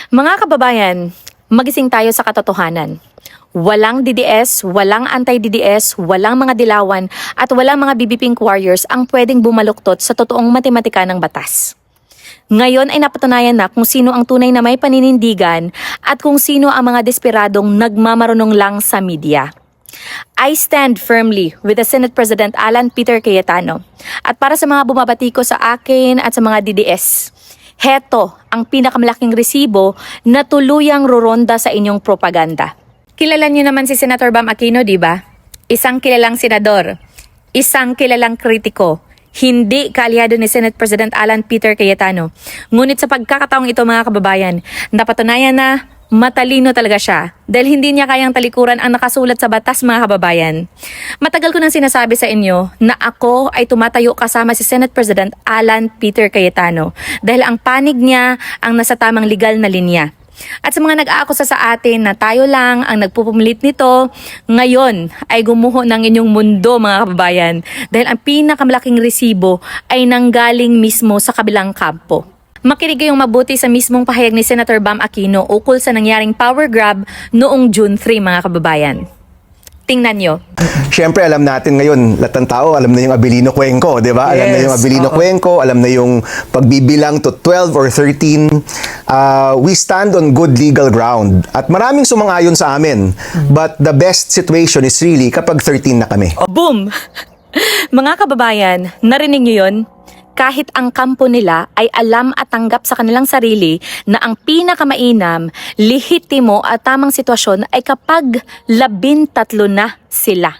Mga kababayan, magising tayo sa katotohanan. Walang DDS, walang anti-DDS, walang mga dilawan, at walang mga BB Pink warriors ang pwedeng bumaluktot sa totoong matematika ng batas. Ngayon ay napatunayan na kung sino ang tunay na may paninindigan at kung sino ang mga desperadong nagmamarunong lang sa media. I stand firmly with the Senate President Alan Peter Cayetano. At para sa mga bumabati ko sa akin at sa mga DDS, heto ang pinakamalaking resibo na tuluyang ruronda sa inyong propaganda. Kilala niyo naman si Senator Bam Aquino, di ba? Isang kilalang senador, isang kilalang kritiko, hindi kaalyado ni Senate President Alan Peter Cayetano. Ngunit sa pagkakataong ito mga kababayan, napatunayan na matalino talaga siya dahil hindi niya kayang talikuran ang nakasulat sa batas mga kababayan. Matagal ko nang sinasabi sa inyo na ako ay tumatayo kasama si Senate President Alan Peter Cayetano dahil ang panig niya ang nasa tamang legal na linya. At sa mga nag-aakusa sa atin na tayo lang ang nagpupumilit nito, ngayon ay gumuho ng inyong mundo mga kababayan dahil ang pinakamalaking resibo ay nanggaling mismo sa kabilang kampo. Makinig kayong mabuti sa mismong pahayag ni Senator Bam Aquino ukol sa nangyaring power grab noong June 3 mga kababayan. Tingnan nyo. Siyempre, alam natin ngayon, lahat ng tao, alam na yung Abilino Cuenco, di ba? Alam na yung Abilino Cuenco, alam na yung pagbibilang to 12 or 13. We stand on good legal ground. At maraming sumang-ayon sa amin. But the best situation is really kapag 13 na kami. Oh, boom! Mga kababayan, narinig nyo yun? Kahit ang kampo nila ay alam at tanggap sa kanilang sarili na ang pinakamainam, lehitimo at tamang sitwasyon ay kapag 13 na sila.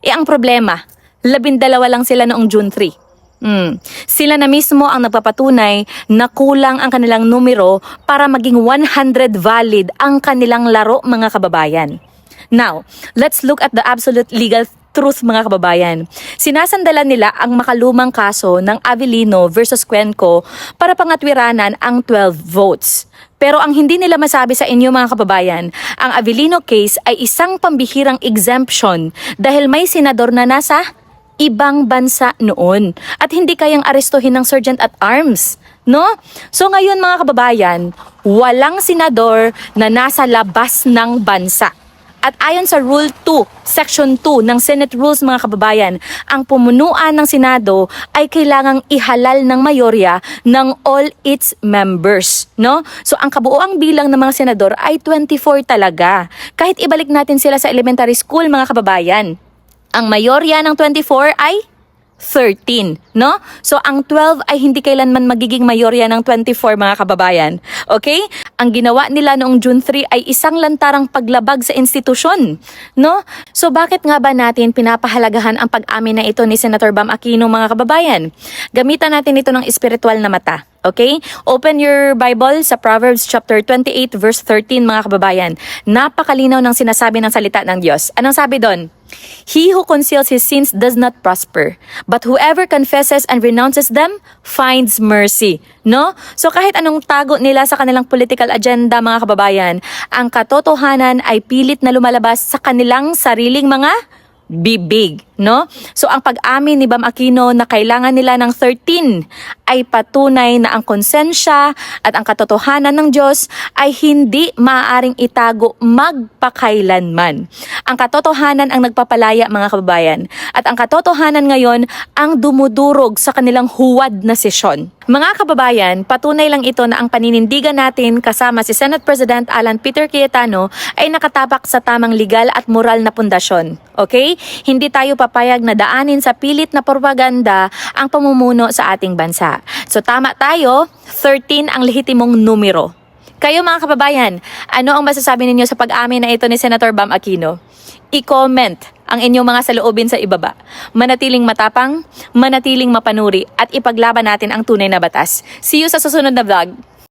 Ang problema, 12 lang sila noong June 3. Sila na mismo ang nagpapatunay na kulang ang kanilang numero para maging 100 valid ang kanilang laro mga kababayan. Now, let's look at the absolute legal truth mga kababayan. Sinasandalan nila ang makalumang kaso ng Abilino versus Cuenco para pangatwiranan ang 12 votes. Pero ang hindi nila masabi sa inyo mga kababayan, ang Abilino case ay isang pambihirang exemption dahil may senador na nasa ibang bansa noon at hindi kayang arestuhin ng sergeant at arms. No? So ngayon mga kababayan, walang senador na nasa labas ng bansa. At ayon sa Rule 2, Section 2 ng Senate Rules mga kababayan, ang pumunuan ng Senado ay kailangang ihalal ng mayorya ng all its members. No? So ang kabuuang bilang ng mga senador ay 24 talaga. Kahit ibalik natin sila sa elementary school mga kababayan, ang mayorya ng 24 ay 13, no? So, ang 12 ay hindi kailanman magiging mayorya ng 24, mga kababayan. Okay? Ang ginawa nila noong June 3 ay isang lantarang paglabag sa institusyon, no? So, bakit nga ba natin pinapahalagahan ang pag-amin na ito ni Senator Bam Aquino, mga kababayan? Gamitan natin ito ng espiritual na mata. Okay? Open your Bible sa Proverbs chapter 28 verse 13 mga kababayan. Napakalinaw ng sinasabi ng salita ng Diyos. Anong sabi doon? He who conceals his sins does not prosper, but whoever confesses and renounces them finds mercy. No? So kahit anong tago nila sa kanilang political agenda mga kababayan, ang katotohanan ay pilit na lumalabas sa kanilang sariling mga bibig, no? So ang pag-amin ni Bam Aquino na kailangan nila ng 13 ay patunay na ang konsensya at ang katotohanan ng Diyos ay hindi maaaring itago magpakailanman. Ang katotohanan ang nagpapalaya mga kababayan at ang katotohanan ngayon ang dumudurog sa kanilang huwad na sesyon. Mga kababayan, patunay lang ito na ang paninindigan natin kasama si Senate President Alan Peter Cayetano ay nakatapak sa tamang legal at moral na pundasyon. Okay? Hindi tayo papayag na daanin sa pilit na propaganda ang pamumuno sa ating bansa. So tama tayo, 13 ang lehitimong numero. Kayo mga kababayan, ano ang masasabi ninyo sa pag-amin na ito ni Senator Bam Aquino? I-comment ang inyong mga saloobin sa ibaba. Manatiling matapang, manatiling mapanuri at ipaglaban natin ang tunay na batas. See you sa susunod na vlog.